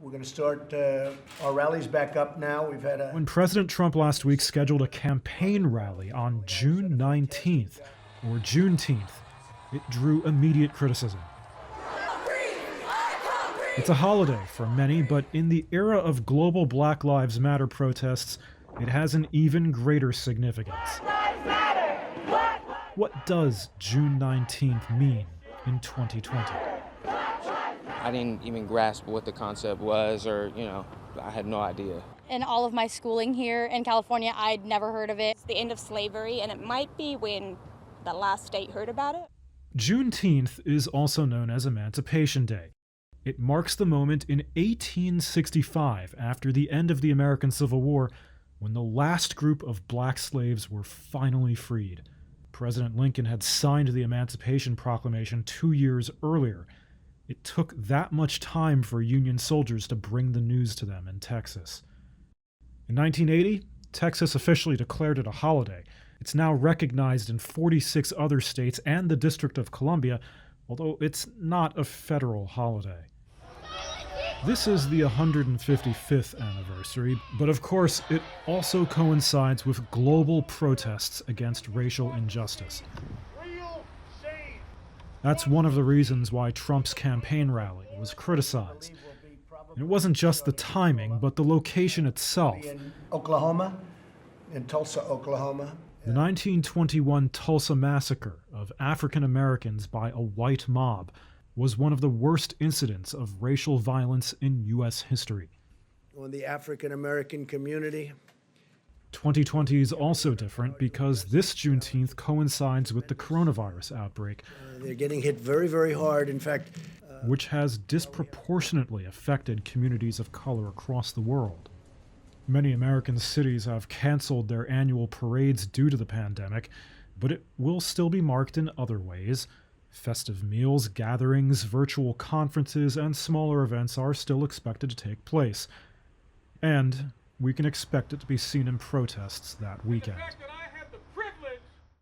We're going to start our rallies back up now. We've had When President Trump last week scheduled a campaign rally on June 19th, or Juneteenth, it drew immediate criticism. It's a holiday for many, but in the era of global Black Lives Matter protests, it has an even greater significance. What does June 19th mean in 2020? I didn't even grasp what the concept was, or, I had no idea. In all of my schooling here in California, I'd never heard of it. It's the end of slavery, and it might be when the last state heard about it. Juneteenth is also known as Emancipation Day. It marks the moment in 1865, after the end of the American Civil War, when the last group of black slaves were finally freed. President Lincoln had signed the Emancipation Proclamation 2 years earlier. It took that much time for Union soldiers to bring the news to them in Texas. In 1980, Texas officially declared it a holiday. It's now recognized in 46 other states and the District of Columbia, although it's not a federal holiday. This is the 155th anniversary, but of course it also coincides with global protests against racial injustice. That's one of the reasons why Trump's campaign rally was criticized. And it wasn't just the timing, but the location itself. in Tulsa, Oklahoma. The 1921 Tulsa massacre of African Americans by a white mob was one of the worst incidents of racial violence in U.S. history. On the African American community. 2020 is also different because this Juneteenth coincides with the coronavirus outbreak, They're getting hit very, very hard. In fact, which has disproportionately affected communities of color across the world. Many American cities have canceled their annual parades due to the pandemic, but it will still be marked in other ways. Festive meals, gatherings, virtual conferences, and smaller events are still expected to take place. And we can expect it to be seen in protests that weekend.